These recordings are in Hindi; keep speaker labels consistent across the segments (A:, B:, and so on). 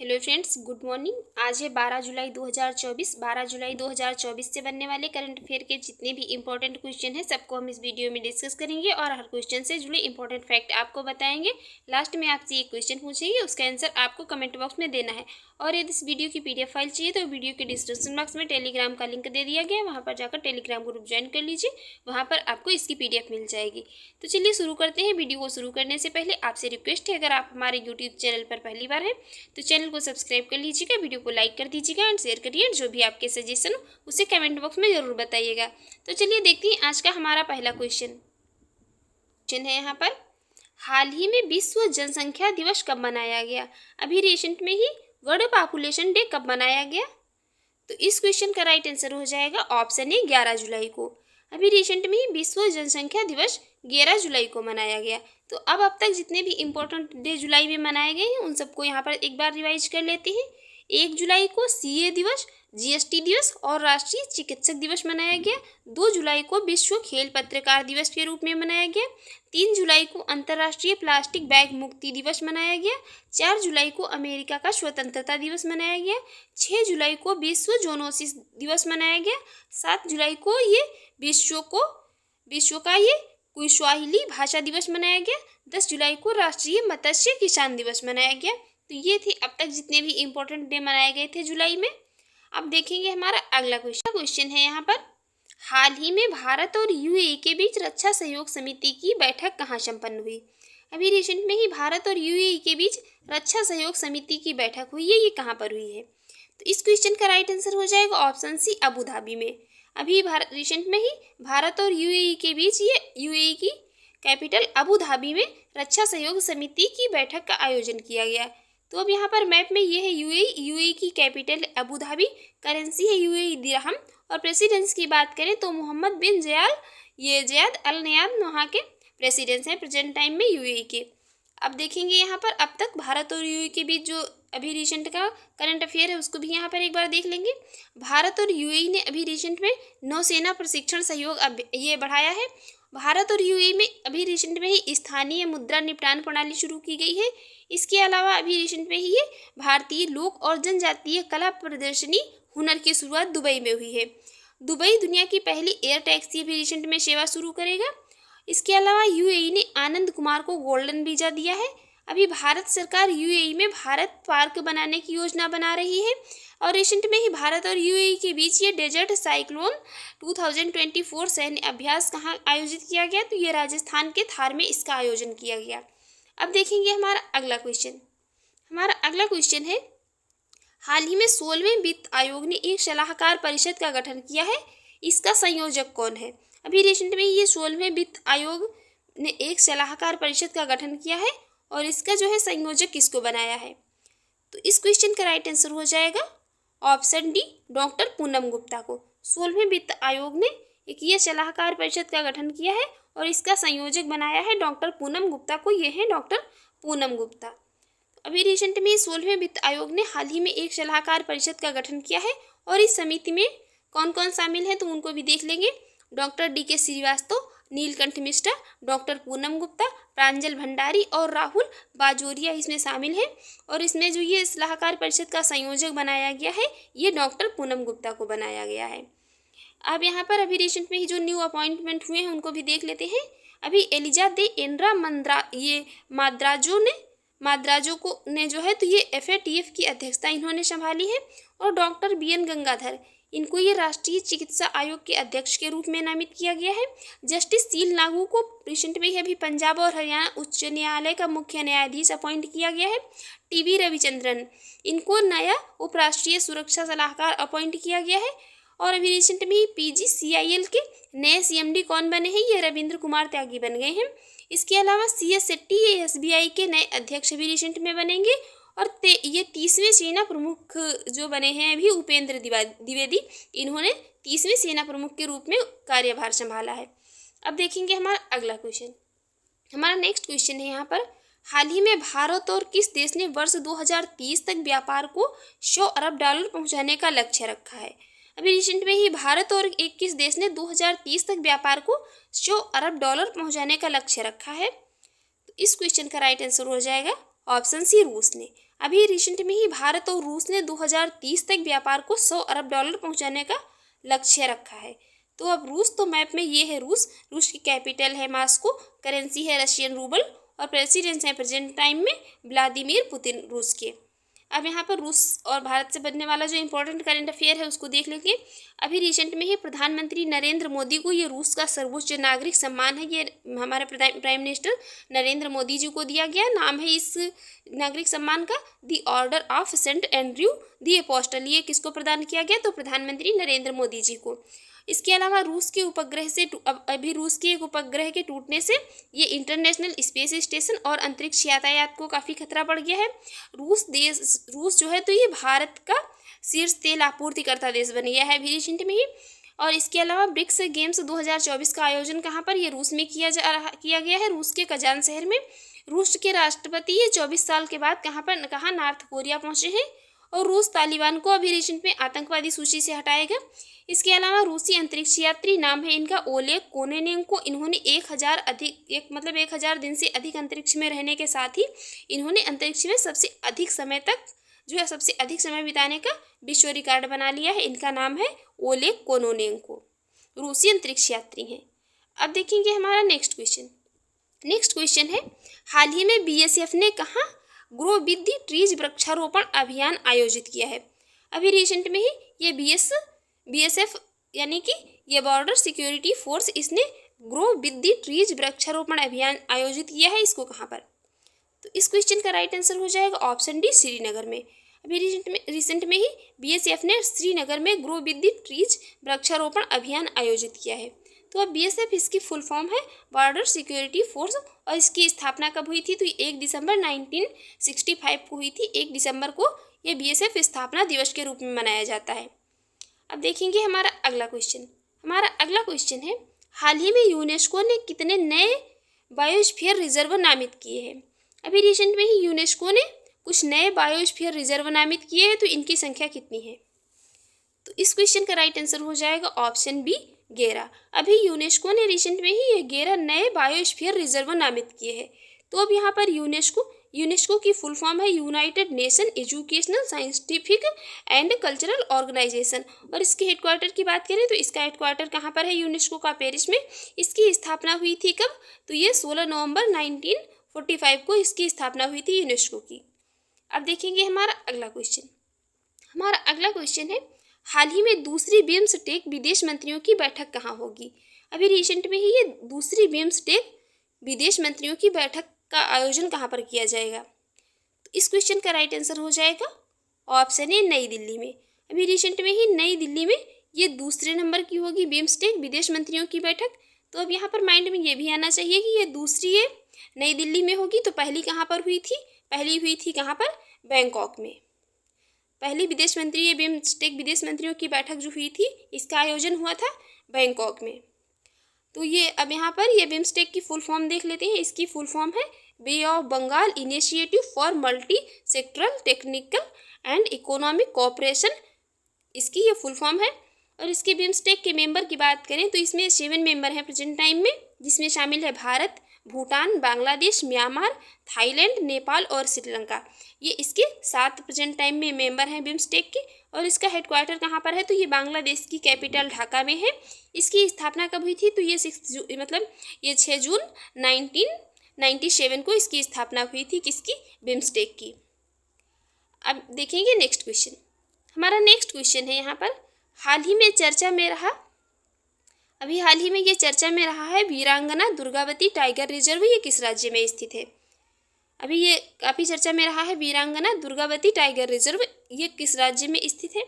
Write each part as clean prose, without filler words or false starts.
A: Hello friends, good morning. आज है 12 जुलाई 2024। 12 जुलाई 2024 से बनने वाले करंट अफेयर के जितने भी इंपॉर्टेंट क्वेश्चन हैं सबको हम इस वीडियो में डिस्कस करेंगे और हर क्वेश्चन से जुड़े इंपॉर्टेंट फैक्ट आपको बताएंगे। लास्ट में आपसे एक क्वेश्चन पूछेंगे, उसका आंसर आपको कमेंट बॉक्स में देना है। और यदि इस वीडियो की PDF फाइल चाहिए तो वीडियो के डिस्क्रिप्शन बॉक्स में टेलीग्राम का लिंक दे दिया गया है, वहाँ पर जाकर टेलीग्राम ग्रुप ज्वाइन कर लीजिए, वहाँ पर आपको इसकी PDF मिल जाएगी। तो चलिए शुरू करते हैं। वीडियो को शुरू करने से पहले आपसे रिक्वेस्ट है, अगर आप हमारे यूट्यूब चैनल पर पहली बार हैं तो चैनल को सब्सक्राइब कर लीजिएगा, वीडियो को लाइक कर दीजिएगा एंड शेयर करिए। जो भी आपके सजेशन हो उसे कमेंट बॉक्स में ज़रूर बताइएगा। तो चलिए देखते हैं आज का हमारा पहला क्वेश्चन है यहाँ पर, हाल ही में विश्व जनसंख्या दिवस कब मनाया गया? अभी रिसेंट में ही वर्ल्ड पॉपुलेशन डे कब मनाया गया? तो इस क्वेश्चन का राइट आंसर हो जाएगा ऑप्शन ए 11 जुलाई को। अभी रिसेंट में ही विश्व जनसंख्या दिवस 11 जुलाई को मनाया गया। तो अब तक जितने भी इम्पोर्टेंट डे जुलाई में मनाए गए हैं उन सबको यहाँ पर एक बार रिवाइज कर लेते हैं। 1 जुलाई को CA दिवस, GST दिवस और राष्ट्रीय चिकित्सक दिवस मनाया गया। 2 जुलाई को विश्व खेल पत्रकार दिवस के रूप में मनाया गया। 3 जुलाई को अंतर्राष्ट्रीय प्लास्टिक बैग मुक्ति दिवस मनाया गया। 4 जुलाई को अमेरिका का स्वतंत्रता दिवस मनाया गया। 6 जुलाई को विश्व जोनोसिस दिवस मनाया गया। 7 जुलाई को ये विश्व का ये क्विस्वाहिली भाषा दिवस मनाया गया। 10 जुलाई को राष्ट्रीय मत्स्य किसान दिवस मनाया गया। तो ये थे अब तक जितने भी इम्पोर्टेंट डे मनाए गए थे जुलाई में। अब देखेंगे हमारा अगला क्वेश्चन है यहाँ पर, हाल ही में भारत और UAE के बीच रक्षा सहयोग समिति की बैठक कहाँ संपन्न हुई? अभी रिसेंट में ही भारत और UAE के बीच रक्षा सहयोग समिति की बैठक हुई है, ये कहाँ पर हुई है? तो इस क्वेश्चन का राइट आंसर हो जाएगा ऑप्शन सी, अबू धाबी में। अभी रिसेंट में ही भारत और UAE के बीच ये UAE की कैपिटल अबू धाबी में रक्षा सहयोग समिति की बैठक का आयोजन किया गया। तो अब यहाँ पर मैप में ये है UAE की कैपिटल अबू धाबी, करेंसी है UAE दिरहम और प्रेसिडेंस की बात करें तो मोहम्मद बिन ज़ायद अल नयान वहाँ के प्रेसिडेंस हैं प्रेजेंट टाइम में UAE के। अब देखेंगे यहाँ पर अब तक भारत और UAE के बीच जो अभी रिसेंट का करंट अफेयर है उसको भी यहाँ पर एक बार देख लेंगे। भारत और UAE ने अभी रिसेंट में नौसेना प्रशिक्षण सहयोग अब ये बढ़ाया है। भारत और UAE में अभी रिसेंट में ही स्थानीय मुद्रा निपटान प्रणाली शुरू की गई है। इसके अलावा अभी रिसेंट में ही ये भारतीय लोक और जनजातीय कला प्रदर्शनी हुनर की शुरुआत दुबई में हुई है। दुबई दुनिया की पहली एयर टैक्सी अभी रिसेंट में सेवा शुरू करेगा। इसके अलावा UAE ने आनंद कुमार को गोल्डन वीज़ा दिया है। अभी भारत सरकार UAE में भारत पार्क बनाने की योजना बना रही है। और रिसेंट में ही भारत और UAE के बीच ये डेजर्ट साइक्लोन 2024 सैन्य अभ्यास कहाँ आयोजित किया गया? तो ये राजस्थान के थार में इसका आयोजन किया गया। अब देखेंगे हमारा अगला क्वेश्चन है, हाल ही में 16वें वित्त आयोग ने एक सलाहकार परिषद का गठन किया है, इसका संयोजक कौन है? अभी रिसेंट में ये 16वें वित्त आयोग ने एक सलाहकार परिषद का गठन किया है और इसका जो है संयोजक किसको बनाया है? तो इस क्वेश्चन का राइट आंसर हो जाएगा option D, doctor Poonam Gupta को। 16वें वित्त आयोग ने एक ये सलाहकार परिषद का गठन किया है और इसका संयोजक बनाया है डॉक्टर पूनम गुप्ता को। ये है डॉक्टर पूनम गुप्ता। अभी रिसेंट में 16वें वित्त आयोग ने हाल ही में एक सलाहकार परिषद का गठन किया है और इस समिति में कौन कौन शामिल है तो उनको भी देख लेंगे। Doctor DK Shrivastava, Neelkanth Mishra, doctor Poonam Gupta, Pranjal Bhandari और राहुल बाजोरिया इसमें शामिल हैं। और इसमें जो ये सलाहकार परिषद का संयोजक बनाया गया है ये डॉक्टर पूनम गुप्ता को बनाया गया है। अब यहाँ पर अभी रिसेंट में ही जो न्यू अपॉइंटमेंट हुए हैं उनको भी देख लेते हैं। अभी एलिजा दे एनरा माद्राजो को ने जो है तो ये FATF की अध्यक्षता इन्होंने संभाली है। और डॉक्टर BN गंगाधर, इनको ये राष्ट्रीय चिकित्सा आयोग के अध्यक्ष के रूप में नामित किया गया है। जस्टिस सील नागू को रिसेंट में ही अभी पंजाब और हरियाणा उच्च न्यायालय का मुख्य न्यायाधीश अपॉइंट किया गया है। TB रविचंद्रन, इनको नया उपराष्ट्रीय सुरक्षा सलाहकार अपॉइंट किया गया है। और अभी रिसेंट में ही PGCIL के नए CMD कौन बने हैं? ये रविंद्र कुमार त्यागी बन गए हैं। इसके अलावा CS शेट्टी ये SBI के नए अध्यक्ष भी रिसेंट में बनेंगे। और ये 30वें सेना प्रमुख जो बने हैं अभी उपेंद्र द्विवेदी, इन्होंने 30वें सेना प्रमुख के रूप में कार्यभार संभाला है। अब देखेंगे हमारा अगला क्वेश्चन। हमारा नेक्स्ट क्वेश्चन है यहाँ पर, हाल ही में भारत और किस देश ने वर्ष 2030 तक व्यापार को $100 अरब पहुँचाने का लक्ष्य रखा है? अभी रिसेंट में ही भारत और किस देश ने 2030 तक व्यापार को $100 अरब पहुँचाने का लक्ष्य रखा है? तो इस क्वेश्चन का राइट आंसर हो जाएगा ऑप्शन सी, रूस ने। अभी रिसेंट में ही भारत और रूस ने 2030 तक व्यापार को 100 अरब डॉलर पहुंचाने का लक्ष्य रखा है। तो अब रूस, तो मैप में ये है रूस। रूस की कैपिटल है मॉस्को, करेंसी है रशियन रूबल और प्रेसिडेंट है प्रेजेंट टाइम में व्लादिमीर पुतिन रूस के। अब यहाँ पर रूस और भारत से बनने वाला जो इम्पोर्टेंट करंट अफेयर है उसको देख लेंगे। अभी रिसेंट में ही प्रधानमंत्री नरेंद्र मोदी को ये रूस का सर्वोच्च नागरिक सम्मान है, ये हमारे प्राइम मिनिस्टर नरेंद्र मोदी जी को दिया गया। नाम है इस नागरिक सम्मान का the Order of Saint Andrew the Apostle. ये किसको प्रदान किया गया? तो प्रधानमंत्री नरेंद्र मोदी जी को। इसके अलावा रूस के उपग्रह से अभी रूस के एक उपग्रह के टूटने से ये इंटरनेशनल स्पेस स्टेशन और अंतरिक्ष यातायात को काफ़ी खतरा बढ़ गया है। रूस जो है तो ये भारत का शीर्ष तेल आपूर्तिकर्ता देश बन गया है अभी रिसेंट में ही। और इसके अलावा ब्रिक्स गेम्स 2024 का आयोजन कहाँ पर? ये रूस में किया गया है, रूस के कजान शहर में। रूस के राष्ट्रपति ये 24 साल के बाद कहाँ नॉर्थ कोरिया पहुंचे हैं। और रूस तालिबान को अभी रिसेंट में आतंकवादी सूची से हटाएगा। इसके अलावा रूसी अंतरिक्ष यात्री, नाम है इनका ओलेग कोनेनेंको। इन्होंने 1000 दिन से अधिक अंतरिक्ष में रहने के साथ ही इन्होंने अंतरिक्ष में सबसे अधिक समय बिताने का विश्व रिकॉर्ड बना लिया है। इनका नाम है ओलेग कोनेनेंको, रूसी अंतरिक्ष यात्री हैं। अब देखेंगे हमारा नेक्स्ट क्वेश्चन है, हाल ही में BSF ने कहाँ ग्रो विद द ट्रीज वृक्षारोपण अभियान आयोजित किया है? अभी रिसेंट में ही ये BSF यानी कि ये बॉर्डर सिक्योरिटी फोर्स, इसने ग्रो विद द ट्रीज वृक्षारोपण अभियान आयोजित किया है। इसको कहाँ पर? तो इस क्वेश्चन का राइट आंसर हो जाएगा ऑप्शन डी, श्रीनगर में। अभी रिसेंट में ही BSF ने श्रीनगर में ग्रो विद द ट्रीज वृक्षारोपण अभियान आयोजित किया है। तो अब BSF इसकी फुल फॉर्म है बॉर्डर सिक्योरिटी फोर्स, और इसकी स्थापना कब हुई थी? तो 1 दिसंबर 1965 को हुई थी। 1 दिसंबर को ये BSF स्थापना दिवस के रूप में मनाया जाता है। अब देखेंगे हमारा अगला क्वेश्चन है, हाल ही में यूनेस्को ने कितने नए बायोस्फीयर रिजर्व नामित किए हैं? अभी रिसेंट में ही यूनेस्को ने कुछ नए बायोस्फीयर रिजर्व नामित किए हैं, तो इनकी संख्या कितनी है? तो इस क्वेश्चन का राइट आंसर हो जाएगा ऑप्शन बी, 11। अभी यूनेस्को ने रिसेंट में ही ये 11 नए बायोस्फीयर रिजर्व नामित किए हैं। तो अब यहाँ पर यूनेस्को की फुल फॉर्म है United Nation Educational Scientific and Cultural Organization. और इसके हेडक्वार्टर की बात करें तो इसका हेडक्वार्टर कहाँ पर है? यूनेस्को का पेरिस में। इसकी स्थापना हुई थी कब? तो ये 16 नवंबर 1945 को इसकी स्थापना हुई थी यूनेस्को की। अब देखेंगे हमारा अगला क्वेश्चन है, हाल ही में दूसरी बिम्सटेक विदेश मंत्रियों की बैठक कहाँ होगी? अभी रिसेंट में ही ये दूसरी बिम्सटेक विदेश मंत्रियों की बैठक का आयोजन कहाँ पर किया जाएगा? तो इस क्वेश्चन का राइट आंसर हो जाएगा ऑप्शन ए, नई दिल्ली में। अभी रिसेंट में ही नई दिल्ली में ये दूसरे नंबर की होगी बिम्सटेक विदेश मंत्रियों की बैठक। तो अब यहाँ पर माइंड में ये भी आना चाहिए कि ये दूसरी है नई दिल्ली में होगी, तो पहली कहाँ पर हुई थी? पहली हुई थी कहाँ पर? बैंकॉक में। पहली बिम्सटेक विदेश मंत्रियों की बैठक जो हुई थी, इसका आयोजन हुआ था बैंकॉक में। तो ये अब यहाँ पर ये बिम्सटेक की फुल फॉर्म देख लेते हैं। इसकी फुल फॉर्म है bay of Bengal initiative for multi sectoral technical and economic cooperation, इसकी ये फुल फॉर्म है। और इसके बिम्सटेक के मेंबर की बात करें तो इसमें 7 मेंबर हैं प्रेजेंट टाइम में, जिसमें शामिल है भारत, भूटान, बांग्लादेश, म्यांमार, थाईलैंड, नेपाल और श्रीलंका। ये इसके 7 प्रेजेंट टाइम में मेंबर हैं बिम्सटेक के। और इसका हेडक्वार्टर कहाँ पर है? तो ये बांग्लादेश की कैपिटल ढाका में है। इसकी स्थापना कब हुई थी? तो ये 6 जून 1997 को इसकी स्थापना हुई थी। किसकी? बिम्सटेक की। अब देखेंगे नेक्स्ट क्वेश्चन। हमारा नेक्स्ट क्वेश्चन है यहाँ पर, हाल ही में ये चर्चा में रहा है वीरांगना दुर्गावती टाइगर रिजर्व, ये किस राज्य में स्थित है? अभी ये काफ़ी चर्चा में रहा है वीरांगना दुर्गावती टाइगर रिजर्व, ये किस राज्य में स्थित है?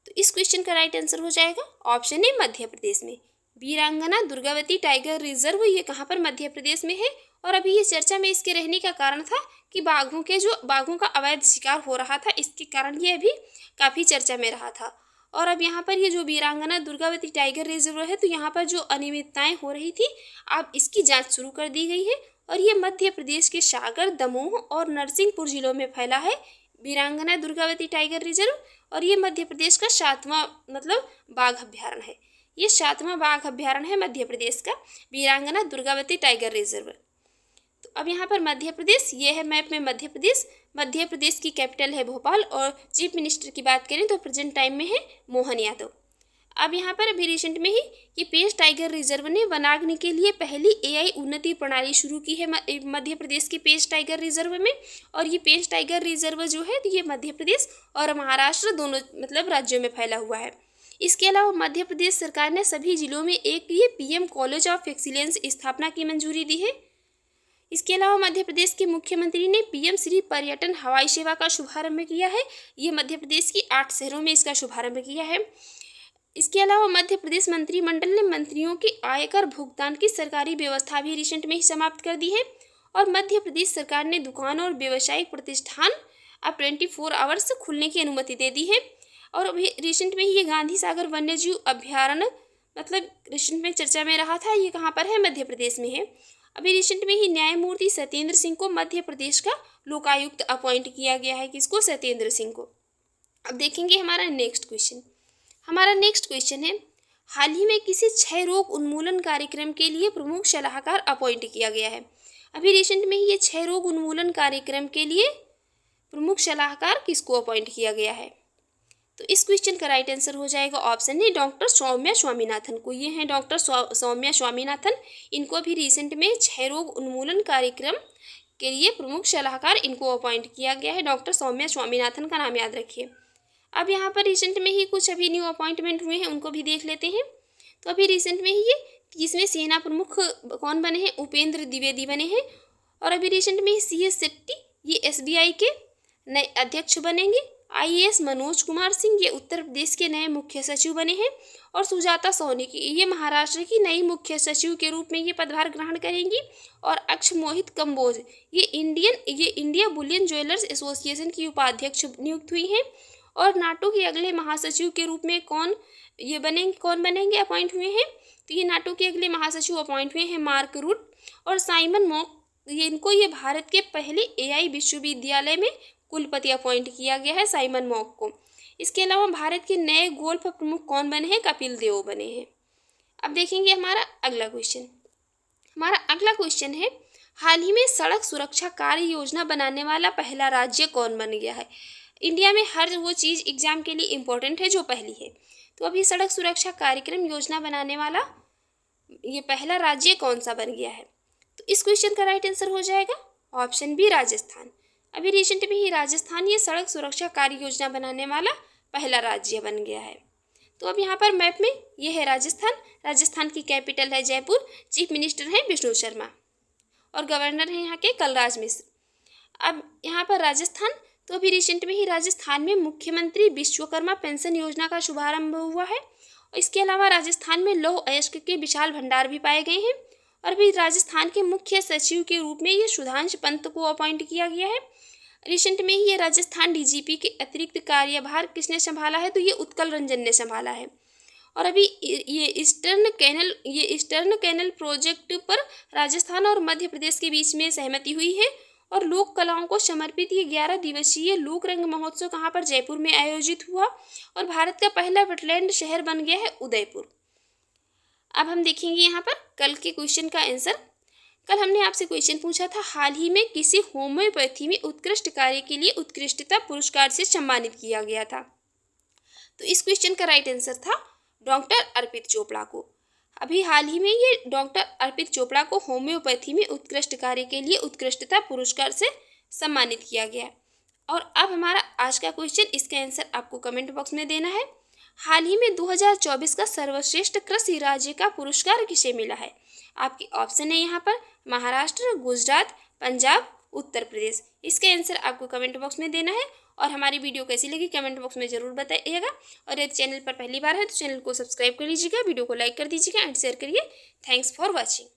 A: तो इस क्वेश्चन का राइट आंसर हो जाएगा ऑप्शन ए, मध्य प्रदेश में। वीरांगना दुर्गावती टाइगर रिजर्व ये कहाँ पर? मध्य प्रदेश में है। और अभी ये चर्चा में इसके रहने का कारण था कि बाघों का अवैध शिकार हो रहा था, इसके कारण ये अभी काफ़ी चर्चा में रहा था। और अब यहाँ पर ये जो वीरांगना दुर्गावती टाइगर रिजर्व है, तो यहाँ पर जो अनियमितताएं हो रही थी, अब इसकी जांच शुरू कर दी गई है। और ये मध्य प्रदेश के सागर, दमोह और नरसिंहपुर जिलों में फैला है वीरांगना दुर्गावती टाइगर रिजर्व। और ये मध्य प्रदेश का 7वां बाघ अभ्यारण्य है। ये 7वां बाघ अभ्यारण्य है मध्य प्रदेश का, वीरांगना दुर्गावती टाइगर रिजर्व। तो अब यहाँ पर मध्य प्रदेश, ये है मैप में मध्य प्रदेश। मध्य प्रदेश की कैपिटल है भोपाल और चीफ मिनिस्टर की बात करें तो प्रेजेंट टाइम में है मोहन यादव। अब यहाँ पर अभी रिसेंट में ही कि पेंच टाइगर रिजर्व ने वनाग्नि के लिए पहली एआई उन्नति प्रणाली शुरू की है मध्य प्रदेश के पेंच टाइगर रिजर्व में। और ये पेंच टाइगर रिजर्व जो है ये मध्य प्रदेश और महाराष्ट्र दोनों मतलब राज्यों में फैला हुआ है। इसके अलावा मध्य प्रदेश सरकार ने सभी जिलों में एक ये पीएम कॉलेज ऑफ एक्सीलेंस स्थापना की मंजूरी दी है। इसके अलावा मध्य प्रदेश के मुख्यमंत्री ने पीएम श्री पर्यटन हवाई सेवा का शुभारंभ किया है। ये मध्य प्रदेश की 8 शहरों में इसका शुभारंभ किया है। इसके अलावा मध्य प्रदेश मंत्रिमंडल ने मंत्रियों के आयकर भुगतान की सरकारी व्यवस्था भी रिसेंट में ही समाप्त कर दी है। और मध्य प्रदेश सरकार ने दुकानों और व्यावसायिक प्रतिष्ठान अब 24 आवर्स खुलने की अनुमति दे दी है। और अभी रिसेंट में ही ये गांधी सागर वन्यजीव अभ्यारण्य मतलब रिसेंट में चर्चा में रहा था, ये कहाँ पर है, मध्य प्रदेश में है। अभी रिसेंट में ही न्यायमूर्ति सत्येंद्र सिंह को मध्य प्रदेश का लोकायुक्त अपॉइंट किया गया है। किसको? सत्येंद्र सिंह को। अब देखेंगे हमारा नेक्स्ट क्वेश्चन। हमारा नेक्स्ट क्वेश्चन है, हाल ही में किसी क्षय रोग उन्मूलन कार्यक्रम के लिए प्रमुख सलाहकार अपॉइंट किया गया है। अभी रिसेंट में ही ये क्षय रोग उन्मूलन कार्यक्रम के लिए प्रमुख सलाहकार किसको अपॉइंट किया गया है? तो इस क्वेश्चन का राइट आंसर हो जाएगा option A doctor Soumya Swaminathan को। ये हैं डॉक्टर सौम्या स्वामीनाथन। इनको भी रिसेंट में क्षय रोग उन्मूलन कार्यक्रम के लिए प्रमुख सलाहकार इनको अपॉइंट किया गया है। डॉक्टर सौम्या स्वामीनाथन का नाम याद रखिए। अब यहाँ पर रिसेंट में ही कुछ अभी न्यू अपॉइंटमेंट हुए हैं, उनको भी देख लेते हैं। तो अभी रिसेंट में ही ये 30वें सेना प्रमुख कौन बने हैं? उपेंद्र द्विवेदी बने हैं। और अभी रिसेंट में ही CS शेट्टी ये SBI के नए अध्यक्ष बनेंगे। IAS मनोज कुमार सिंह ये उत्तर प्रदेश के नए मुख्य सचिव बने हैं। और सुजाता सोनी की ये महाराष्ट्र की नई मुख्य सचिव के रूप में ये पदभार ग्रहण करेंगी। और अक्ष मोहित कंबोज ये इंडिया बुलियन ज्वेलर्स एसोसिएशन की उपाध्यक्ष नियुक्त हुई हैं। और नाटो के अगले महासचिव के रूप में कौन बनेंगे अपॉइंट हुए हैं? तो ये नाटो के अगले महासचिव अपॉइंट हुए हैं मार्क रूट और साइमन मॉक। ये भारत के पहले AI विश्वविद्यालय में कुलपति अपॉइंट किया गया है, साइमन मॉक को। इसके अलावा भारत के नए गोल्फ प्रमुख कौन बने हैं? कपिल देव बने हैं। अब देखेंगे हमारा अगला क्वेश्चन। हमारा अगला क्वेश्चन है, हाल ही में सड़क सुरक्षा कार्य योजना बनाने वाला पहला राज्य कौन बन गया है? इंडिया में हर वो चीज़ एग्जाम के लिए इम्पोर्टेंट है जो पहली है। तो अभी सड़क सुरक्षा कार्यक्रम योजना बनाने वाला ये पहला राज्य कौन सा बन गया है? तो इस क्वेश्चन का राइट आंसर हो जाएगा ऑप्शन बी राजस्थान। अभी रिसेंट में ही राजस्थान ये सड़क सुरक्षा कार्य योजना बनाने वाला पहला राज्य बन गया है। तो अब यहाँ पर मैप में ये है राजस्थान। राजस्थान की कैपिटल है जयपुर। चीफ मिनिस्टर हैं विष्णु शर्मा और गवर्नर हैं यहाँ के कलराज मिश्र। अब यहाँ पर राजस्थान, तो अभी रिसेंट में ही राजस्थान में मुख्यमंत्री विश्वकर्मा पेंशन योजना का शुभारंभ हुआ है। और इसके अलावा राजस्थान में लौह अयस्क के विशाल भंडार भी पाए गए हैं। और अभी राजस्थान के मुख्य सचिव के रूप में ये सुधांश पंत को अपॉइंट किया गया है। रिसेंट में ही ये राजस्थान DGP के अतिरिक्त कार्यभार किसने संभाला है? तो ये उत्कल रंजन ने संभाला है। और अभी ये ईस्टर्न कैनल प्रोजेक्ट पर राजस्थान और मध्य प्रदेश के बीच में सहमति हुई है। और लोक कलाओं को समर्पित ये 11 दिवसीय लोक रंग महोत्सव कहाँ पर? जयपुर में आयोजित हुआ। और भारत का पहला वेटलैंड शहर बन गया है उदयपुर। अब हम देखेंगे यहाँ पर कल के क्वेश्चन का आंसर। कल हमने आपसे क्वेश्चन पूछा था, हाल ही में किसी होम्योपैथी में उत्कृष्ट कार्य के लिए उत्कृष्टता पुरस्कार से सम्मानित किया गया था? तो इस क्वेश्चन का राइट आंसर था डॉक्टर अर्पित चोपड़ा को। अभी हाल ही में ये डॉक्टर अर्पित चोपड़ा को होम्योपैथी में उत्कृष्ट कार्य के लिए उत्कृष्टता पुरस्कार से सम्मानित किया गया। और अब हमारा आज का क्वेश्चन, इसका आंसर आपको कमेंट बॉक्स में देना है। हाल ही में 2024 का सर्वश्रेष्ठ कृषि राज्य का पुरस्कार किसे मिला है? आपके ऑप्शन है यहाँ पर महाराष्ट्र, गुजरात, पंजाब, उत्तर प्रदेश। इसका आंसर आपको कमेंट बॉक्स में देना है। और हमारी वीडियो कैसी लगी कमेंट बॉक्स में ज़रूर बताइएगा। और यदि चैनल पर पहली बार है तो चैनल को सब्सक्राइब कर लीजिएगा, वीडियो को लाइक कर दीजिएगा एंड शेयर करिए। Thanks for watching.